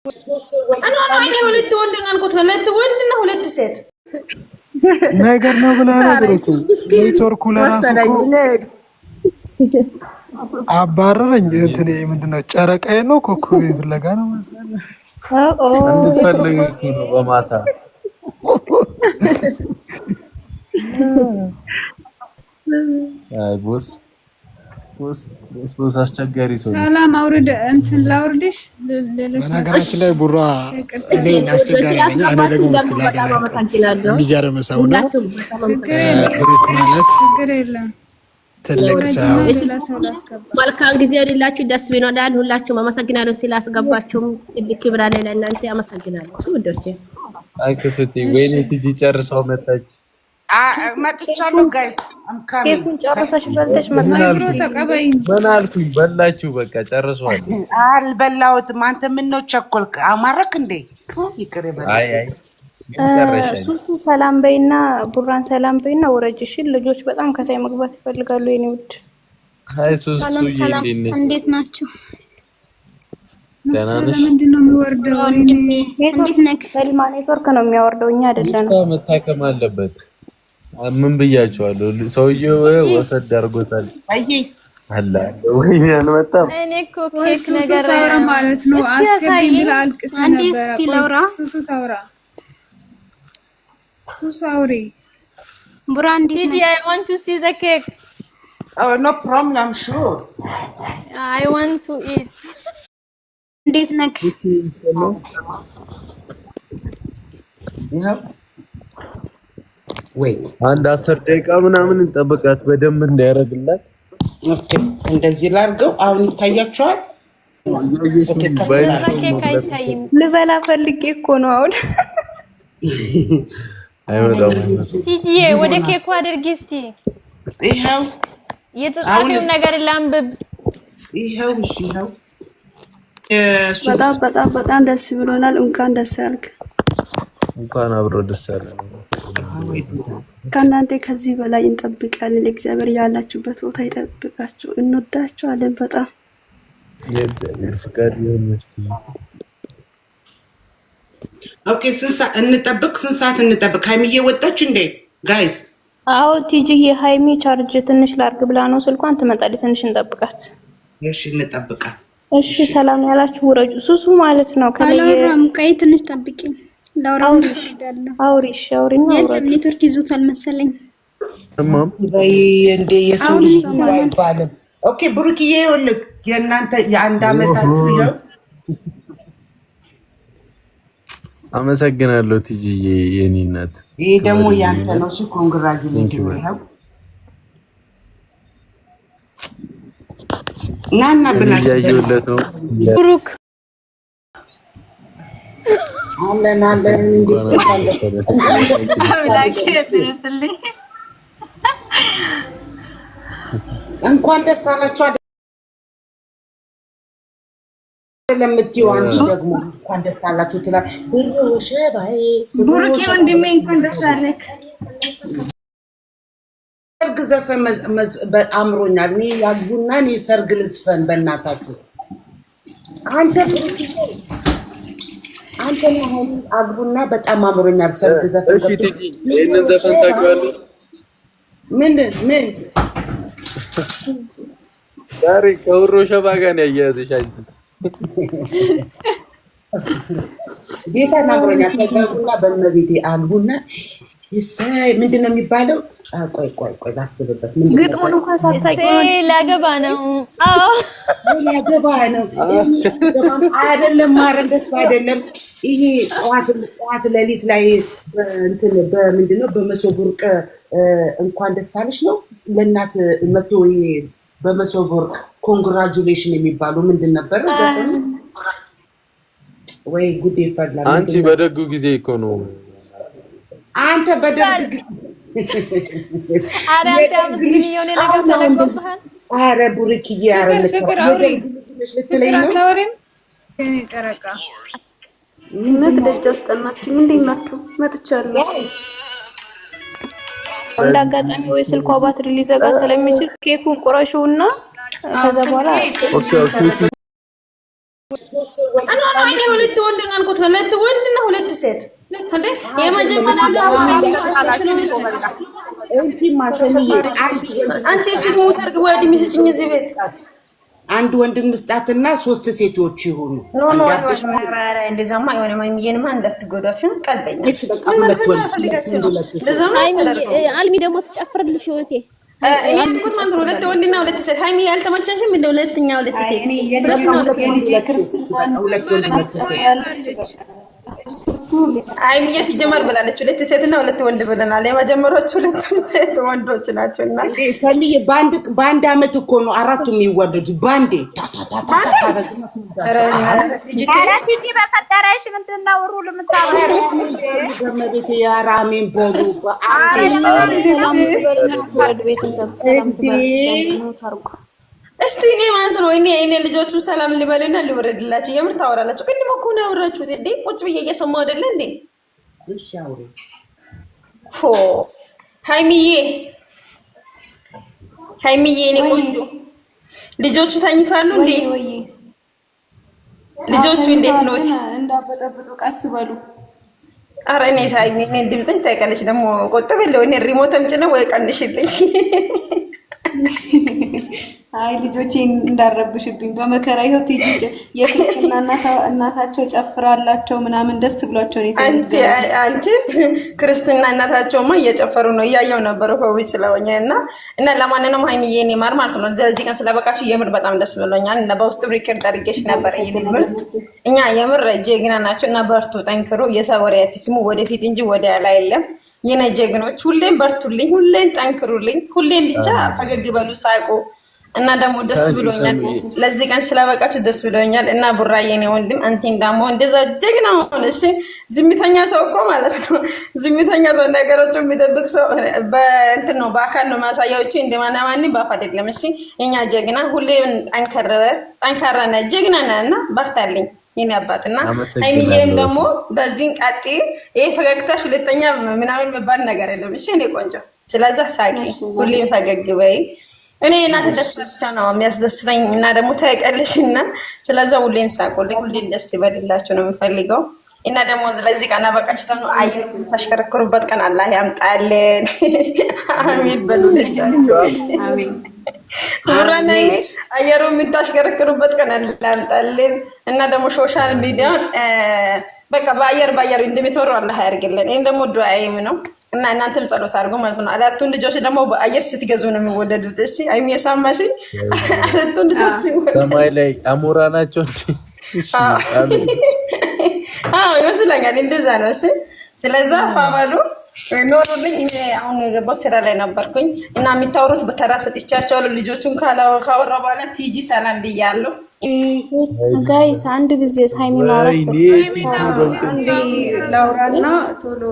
انا ما ሁለት ወንድ ነው አልኩት ሁለት ወንድ ነው ሁለት ሴት ነገር ነው ብላ ነገርኩ ኔትወርኩ ለራሱ አባረረኝ እንትን ምንድነው ጨረቃዬ ነው ኮኮቤ ፍለጋ ነው መሰለኝ እንፈልግ ነው በማታ አይ ቦስ አስቸጋሪ ሰው ሰላም አውርድ እንትን ላውርድሽ በነገራችን ላይ ቡራ እኔ አስቸጋሪ ነኝ እኔ ደግሞ መስኪላ አይደለም የሚገርም ሰው ነው ብሩክ ማለት ችግር የለም ትልቅ ሰው መልካም ጊዜ ይላችሁ ደስ ቢኖዳል ሁላችሁም አመሰግናለሁ ስላስገባችሁም ትልቅ ክብር አለ ለእናንተ አመሰግናለሁ ውዶቼ አይ ከሰቲ ወይኔ ትጂ ጨርሰው መጣች መጥቻለሁ ጋይስ ኬኩን ጨርሰሽ በልተሽ መጣችሁ ተቀበይ ምን አልኩኝ በላችሁ በቃ ጨርሷል አልበላሁትም አንተ ምን ነው ቸኮልክ አማረክ እንዴ ይቅር ይበል አይ ጨርሻለሁ ሱሱ ሰላም በይና ቡራን ሰላም በይና ወረጅሽ ልጆች በጣም ከታይ መግባት ይፈልጋሉ የኔ ውድ አይ ሱሱ ይልኝ እንዴት ናችሁ ለምንድን ነው የሚወርደው እንዴት ነክ ሰልማ ኔትወርክ ነው የሚያወርደው እኛ አይደለም መታከም አለበት ምን ብያቸዋለሁ ሰውዬው ወሰድ አድርጎታል አይ አላ ወይ ያልመጣም እኔ እኮ ኬክ ነገር ታውራ ማለት ነው አስገቢ ብላ አልቅስ ነበር እስቲ ላውራ ሱሱ ታውራ ሱሱ አውሪ ቡራ እንዴት ነህ I want to see the cake oh no problem sure I want to eat እንዴት ነህ wait አንድ 10 ደቂቃ ምናምን እንጠብቃት በደንብ እንዳያረግላት ኦኬ እንደዚህ ላርገው አሁን ይታያችኋል ልበላ ፈልጌ እኮ ነው አሁን አይወጣም ቲጂዬ ወደ ኬኩ አድርጊ እስቲ ይሄው የተጻፈው ነገር ላንብብ ይሄው በጣም ደስ ብሎናል እንኳን ደስ ያልክ እንኳን አብሮ ደስ ያለን ከእናንተ ከዚህ በላይ እንጠብቃለን እግዚአብሔር ያላችሁበት ቦታ ይጠብቃችሁ እንወዳችኋለን በጣም የእግዚአብሔር ፍቃድ ይሁን እስቲ ኦኬ ስንት ሰዓት እንጠብቅ ሃይሚዬ ወጣች እንዴ ጋይስ አዎ ቲጂዬ ሃይሚ ቻርጅ ትንሽ ላርግ ብላ ነው ስልኳን ትመጣለች ትንሽ እንጠብቃት እሺ እንጠብቃት እሺ ሰላም ያላችሁ ወረጁ ሱሱ ማለት ነው ካላወራም ቆይ ትንሽ ጠብቂ ላውራው አውሪሽ አውሪና አውራው ኔትወርክ ይዞታል መሰለኝ እማም በይ እንዴ የሰው ልጅ አይባልም ኦኬ ብሩክዬ ይኸውልህ የእናንተ የአንድ አመታችሁ ነው አመሰግናለሁ ቲጂዬ የኔ እናት ይሄ ደግሞ ያንተ ነው እሺ ኮንግራጁሌሽን ይኸው ናና ብላችሁ ያየሁለት ነው ብሩክ አለን እንኳን ደስ አላችሁ ለምትይው አንቺ ደግሞ እንኳን ደስ አላችሁ ትላለህ ብሩክ ወንድሜ እንኳን ደስ አለክ ሰርግ ዘፈን አምሮኛል እኔ ያጉና እኔ ሰርግ ልዝፈን በእናታችሁ አንተ ነው አግቡና በጣም አምሮኛል ሰርግ ዘፈን እሺ ቲጂ ይሄንን ዘፈን ታውቂዋለሽ ምን ዛሬ ከውሮ ሸባ ጋር ነው ያያዝሽ አንቺ ቤታ አምሮኛል ተጋቡና በእመቤቴ አግቡና ይሳይ ምንድነው የሚባለው ቆይ ላስብበት ግጥሙን እንኳን ሳታውቂው ላገባ ነው አዎ ላገባ ነው አይደለም ማረንደስ አይደለም ይሄ ጧት ለሊት ላይ እንትን በምንድነው በመሶብ ወርቅ እንኳን ደስ አለሽ ነው ለእናት መቶ ይሄ በመሶብ ወርቅ ኮንግራጁሌሽን የሚባሉ ምንድን ነበር ወይ ጉዴ ፈላ አንቺ በደጉ ጊዜ እኮ ነው አንተ በደግ አራዳም ሚሊዮን ነገር ተለቆብሃል አረ ቡርኪዬ አረ ፍቅር አውሪ ፍቅር አታወሪም እኔ ጨረቃ እውነት ደጅ አስጠናችሁኝ እንዴት ናችሁ መጥቻለሁ እንደ አጋጣሚ ወይ ስልኳ ባትሪ ሊዘጋ ስለሚችል ኬኩን ቆረሽውና ከዛ በኋላ ኦኬ እኔ ሁለት ወንድ ነው ያልኩት። ሁለት ወንድና ሁለት ሴት እንዴ የመጀመሪያ እንጂ ማሰሚዬ አንቺ እዚህ ሞተር ወዲ ሚስጭኝ እዚህ ቤት አንድ ወንድ እንስጣትና 3 ሴቶች ይሁኑ። ኖ እንደዛማ የሆነ ማይሚየንማ እንዳትጎዳሽ ቀልደኛ አልሚ ደግሞ ትጨፍርልሽ ወቴ እኔ ያልኩት ማለት ነው ሁለት ወንድና ሁለት ሴት። ሃይሚ ያልተመቸሽም እንደ ሁለተኛ ሁለት ሴት ሃይሚዬ ሲጀመር ብላለች ሁለት ሴትና ሁለት ወንድ ብለናል። የመጀመሪያዎቹ ሁለት ሴት ወንዶች ናቸውና ሰሚዬ በአንድ አመት እኮ ነው 4 የሚወለዱ ባንዴ ቲጂ በፈጠረሽ ምንድነው ሩል የምታወራው? በመቤት ያራሜን በሉ ሰላም ትበልና ቤተሰብ ሰላም ትበልና እስቲ እኔ ማለት ነው እኔ ልጆቹ ሰላም ሊበልና ሊወረድላችሁ የምር ታወራላችሁ። ቅድም እኮ ነው ያወራችሁት እንዴ? ቁጭ ብዬ እየሰማሁ አይደለ እንዴ? እሺ አውሪ ፎ ሃይሚዬ እኔ ቆንጆ ልጆቹ ተኝቷሉ እንዴ? ልጆቹ እንዴት ነው? እንዳበጠብጡ ቀስ በሉ። ኧረ እኔ ሃይሚ እኔ ድምፅኝ ታይቀለሽ ደግሞ ቆጥበለው እኔ ሪሞትም ጭነ ወይ ቀንሽልኝ። አይ ልጆቼ እንዳረብሽብኝ በመከራ ይኸው ቲጂ የክርስትና እናታቸው ጨፍራላቸው ምናምን ደስ ብሏቸው ነው አንቺ ክርስትና እናታቸውማ እየጨፈሩ ነው እያየው ነበር ሆይ ስለሆነና እና ለማንኛውም ሃይሚዬ እኔ ማር ማለት ነው ስለዚህ ቀን ስለበቃችሁ የምር በጣም ደስ ብሎኛል። እና በውስጥ ሪከርድ አድርጌሽ ነበር ይሄን ምርጥ እኛ የምር ጀግና ናችሁ እና በርቱ ጠንክሩ። የሰው ወሬ አትስሙ ወደፊት እንጂ ወደ ላይ የለም። የኔ ጀግኖች ሁሌም በርቱልኝ፣ ሁሌም ጠንክሩልኝ፣ ሁሌም ብቻ ፈገግ በሉ ሳቁ። እና ደግሞ ደስ ብሎኛል ለዚህ ቀን ስለበቃችሁ ደስ ብሎኛል። እና ቡራዬ የኔ ወንድም አንተን ደግሞ እንደዛ ጀግና ሆነ። እሺ ዝምተኛ ሰው እኮ ማለት ነው ዝምተኛ ሰው ነገሮች የሚደብቅ ሰው በእንትን ነው በአካል ነው ማሳያዎቹ እንደማናማኒ ባፍ አይደለም። እሺ የኛ ጀግና ሁሌም ጠንካራ ነህ ጀግና ነህ እና በርታልኝ የኔ አባትና ሃይሚዬም ደግሞ በዚህን ቀጥ ይሄ ፈገግታሽ ሁለተኛ ምናምን መባል ነገር የለም። እሺ እኔ ቆንጆ ስለዛ ሳቂ ሁሌም ፈገግ በይ። እኔ እናንተ ደስታ ብቻ ነው የሚያስደስተኝ እና ደግሞ ታይቀልሽና ስለዛ ሁሌም ሳቁልኝ፣ ሁሌም ደስ ይበልላችሁ ነው የምፈልገው። እና ደግሞ ስለዚህ ቀን አበቃችሁ ደግሞ አየር ታሽከረክሩበት ቀን አላህ ያምጣልን። አሜን በሉልኝ። አሜን ቡራና አየሩ የምታሽከረክሩበት ቀን አላህ ያምጣልን። እና ደግሞ ሶሻል ሚዲያን በቃ በአየር እንደምትወሩ አላህ ያርግልን። ይሄን ደግሞ ዱዓዬም ነው። እና እናንተም ጸሎት አድርጎ ማለት ነው። አራቱን ልጆች ደግሞ በአየር ስትገዙ ነው የሚወደዱት። እሺ አይሚ የሳማሽኝ አራቱን ልጆች ሰማይ ላይ አሞራ ናቸው እንዴ? እሺ አሜን። ይመስለኛል እንደዛ ነው። እሺ ስለዛ ፋባሉ ኖሩልኝ። እኔ አሁን የገባው ስራ ላይ ነበርኩኝ እና የሚታወሩት በተራ ሰጥቻቸው ልጆቹን ካወራ በኋላ ቲጂ ሰላም ብያለሁ። ጋይስ አንድ ጊዜ ሃይሚ ማውራት ላውራና ቶሎ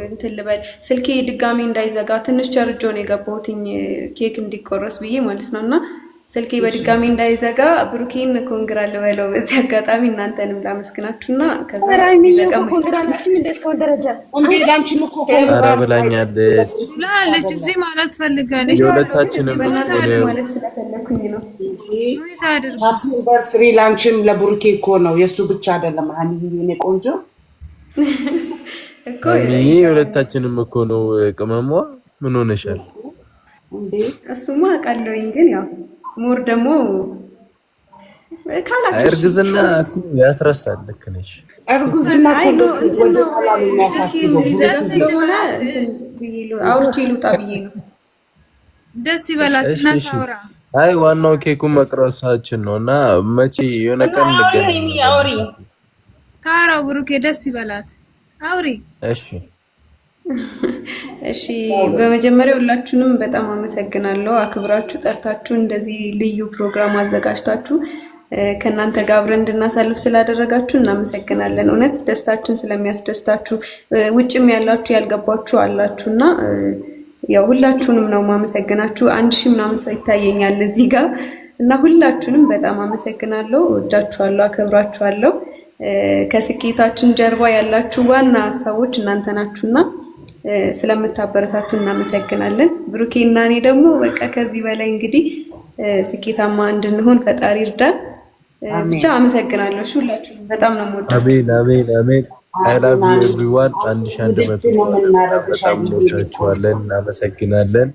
እንትን ልበል። ስልኬ ድጋሚ እንዳይዘጋ ትንሽ ቸርጆ ነው የገባሁትኝ ኬክ እንዲቆረስ ብዬ ማለት ነውና ስልኬ በድጋሚ እንዳይዘጋ ብሩኬን ኮንግራ ልበለው በዚህ አጋጣሚ እናንተንም ላመስግናችሁና ከዛ ይዘጋ ኮንግራላችሁ እንደስከው ደረጃ እንዴ ላንቺ እኮ ኧረ ብላኛለች ላለች እዚህ ማለት ፈልጋለች። የሁለታችንም ማለት ስለፈለኩኝ ነው። በስሪ ላንቺም ለብሩኬ እኮ ነው የሱ ብቻ አይደለም። ሃኒዬ የኔ ቆንጆ እኮ ይሄ የሁለታችንም እኮ ነው። ቅመሟ ምን ሆነሻል እንዴ? እሱማ አውቃለሁኝ ግን ያው ሞር ደግሞ ካላችሁ እርግዝና እኮ ያስረሳል። ልክ ነሽ። እርግዝና እኮ ወደ ሰላም የሚያሳስበው አውርቼ ልውጣ ብዬ ነው። ደስ ይበላት እና ታውራ። አይ ዋናው ኬኩን መቅረሳችን ነው እና መቼ የሆነ ቀን እንገናኝ። አውሪ ታራው ብሩኬ ደስ ይበላት አውሪ። እሺ እሺ በመጀመሪያ ሁላችሁንም በጣም አመሰግናለሁ። አክብራችሁ ጠርታችሁ እንደዚህ ልዩ ፕሮግራም አዘጋጅታችሁ ከናንተ ጋር አብረን እንድናሳልፍ ስላደረጋችሁ እናመሰግናለን። እውነት ደስታችን ስለሚያስደስታችሁ ውጭም ያላችሁ ያልገባችሁ አላችሁና ያው ሁላችሁንም ነው ማመሰግናችሁ። 1000 ምናምን ሰው ይታየኛል እዚህ ጋር እና ሁላችሁንም በጣም አመሰግናለሁ። ወዳችኋለሁ፣ አከብራችኋለሁ። ከስኬታችን ጀርባ ያላችሁ ዋና ሀሳቦች እናንተ ናችሁና ስለምታበረታቱ እናመሰግናለን። ብሩኬና እኔ ደግሞ በቃ ከዚህ በላይ እንግዲህ ስኬታማ እንድንሆን ፈጣሪ ይርዳን። ብቻ አመሰግናለሁ። ሁላችሁም በጣም ነው የምወዳችሁ። አሜን አሜን አሜን። I love you everyone። 1100 በጣም እንወዳችኋለን፣ እናመሰግናለን።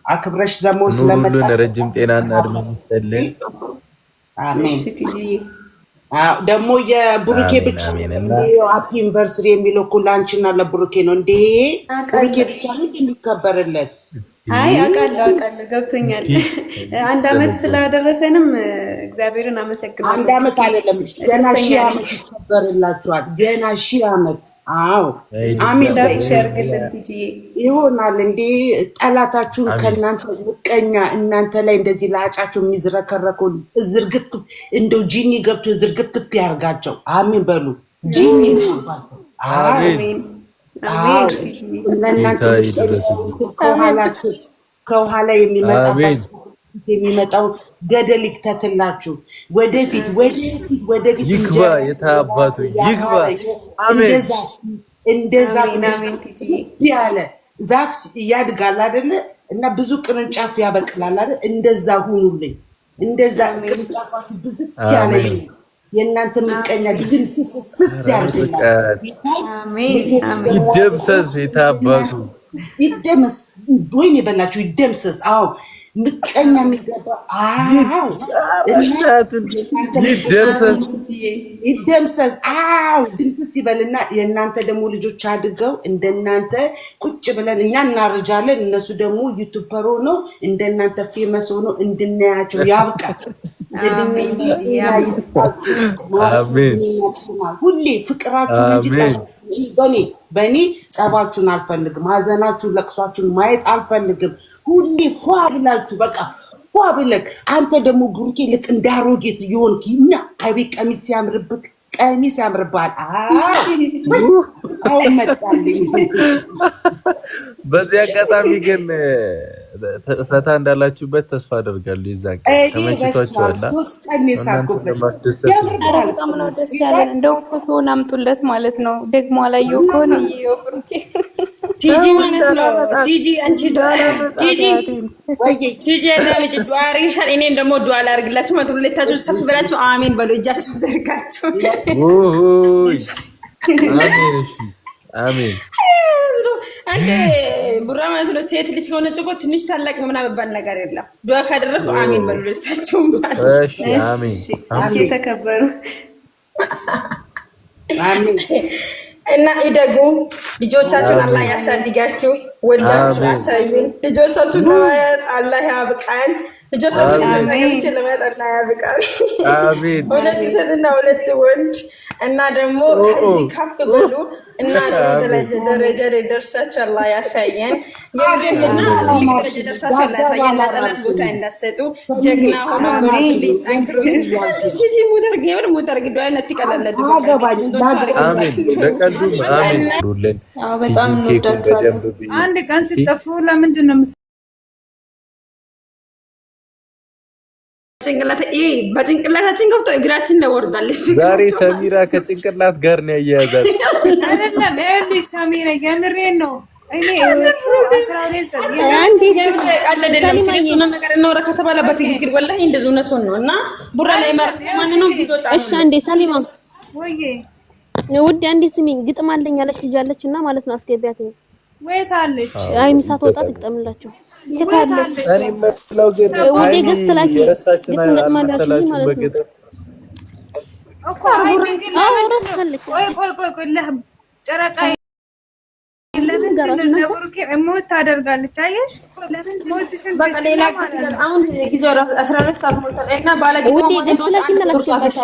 አክብረሽ ደግሞ ስለመጣ ረጅም ጤናና እድሜ ይስጥልን። አሜን። ደግሞ የቡሩኬ ብቻ ሃፒ ዩኒቨርሲቲ የሚለው እኮ ለአንቺና ለቡሩኬ ነው እንዴ? ቡሩኬ ብቻ ነው የሚከበርለት? አይ አውቃለሁ ገብቶኛል። 1 አመት ስላደረሰንም እግዚአብሔርን አመሰግናለሁ። 1 አመት አይደለም ገና 1000 አመት ይከበርላችኋል። ገና 1000 አመት። አዎ አሜን። ዳርግልን ትጂዬ ይሆናል እንዴ? ጠላታችሁን ከእናንተ ምቀኛ እናንተ ላይ እንደዚህ ላጫቸው የሚዝረከረከው ዝርግት እንደው ጂኒ ገብቶ ዝርግት ያርጋቸው። አሜን በሉ። ጂኒ ይባባቸው። አሜን ከኋላ የሚመጣው ገደል ይክተትላችሁ። ወደፊት ይግባ፣ የታባቱ ይግባ። አሜን። እንደዛ ያለ ዛፍ ያድጋል አይደለ? እና ብዙ ቅርንጫፍ ያበቅላል አይደል? እንደዛ ሁኑልኝ። እንደዛ ቅርንጫፋችሁ ብዝት ያለ የእናንተ ምቀኛ ግን ስስ ያርግላችሁ። ይደምሰስ፣ የታባቱ ይደምሰስ። ወይኔ በላችሁ ይደምሰስ። አዎ ምቀኛ የሚገባ ይደምሰስ። አዎ ድምስስ ይበልና የእናንተ ደግሞ ልጆች አድገው እንደናንተ ቁጭ ብለን እኛ እናርጃለን፣ እነሱ ደግሞ ዩቱበር ሆነው እንደናንተ ፌመስ ሆነው እንድናያቸው ያብቃል። ሁሌ ፍቅራችሁን እንጂ በእኔ ጸባችሁን አልፈልግም። ሀዘናችሁን ለቅሷችሁን ማየት አልፈልግም። ሁሌ ፏ ብላችሁ በቃ ፏ ብለህ አንተ ደግሞ ቡሩኬ ልክ እንዳሮጌት ይሆንክ እና አቤት ቀሚስ ሲያምርብክ ቀሚስ ያምርባል። አይመጣልኝ። በዚህ አጋጣሚ ግን ፈታ እንዳላችሁበት ተስፋ አደርጋለሁ። ይዛን ተመችቷችኋል? በጣም ነው ደስ ያለን። እንደው ፎቶውን አምጡለት ማለት ነው። ደግሞ አላየው ከሆነ ይሄው ብሩኬ ቲጂ ማለት ነው። ቲጂ አንቺ ቲጂ ለልጅ ዱአሪ ሻል እኔም ደግሞ ዱአ ላድርግላችሁ ማለት ነው። ሁለታችሁ ሰፍ ብላችሁ አሜን በሉ። እጃችሁ ዘርጋችሁ አሜን። እሺ አሜን። አንተ ቡራ ማለት ነው። ሴት ልጅ ከሆነች እኮ ትንሽ ታላቅ ምናምን የሚባል ነገር የለም። ዱአ ካደረኩ አሜን በሉ። ሁለታችሁ ማለት እሺ አሜን። እሺ ተከበሩ። አሜን። እና ይደጉ። ልጆቻችሁን አላህ ያሳድጋችሁ፣ ወልዳችሁ ያሳዩን። ልጆቻችሁን ለማየት አላህ ያብቃን። ልጆቻችሁን ለማየት አላህ ያብቃን። አሜን። 2 ሴትና 2 ወንድ እና ደግሞ ከዚህ ከፍ በሉ እና ደረጃ ላይ ደርሳችሁ አላህ ያሳየን። የምሬና ትልቅ ደረጃ ደርሳችሁ አላህ ያሳየን። ለጠላት ቦታ እንዳትሰጡ ጀግና ሆኖ ጠንክሩ። ሲጂ ሙደርግ የምን ሙደርግ ዱአ ነትቀለለ አሜን። በጣም እንወዳችኋለን። አንድ ቀን ሲጠፉ ለምንድን ነው በጭንቅላታችን ገብቶ እግራችን ላይ ወርዷል። ዛሬ ሰሚራ ከጭንቅላት ጋር ነው ያያያዛል። አይደለም እልሽ ሰሚራ የምሬን ነው። እኔ ነገር እናወራ ከተባለ በትክክል ወላሂ እንደዚህ እውነቱን ነው። እና ቡራ ላይ ማንንም ቪዲዮ ጫኑ። እሺ አንዴ ሰሊማ ወይ ውዴ አንዴ ስሚኝ፣ ግጥም አለኝ ያለች ልጅ አለች እና ማለት ነው አስገቢያት። ወይት አለች አይ ሚሳት ወጣ ትግጠምላችሁ ይታለች። እኔ መስለው ግን ውዴ ገስት ላኪ ግጥም ገጥማላችሁ ማለት ነው እኮ አይ ግን ቆይ ለህም ጨረቃ ለምን ለቡሩኬ ሞት ታደርጋለች? አየሽ ለምን ሞትሽን በሌላ አሁን ጊዜው 12 ሰዓት ሞልቷል እና ባለጊዜው ውዴ ገስት ላኪ እና ላስገባች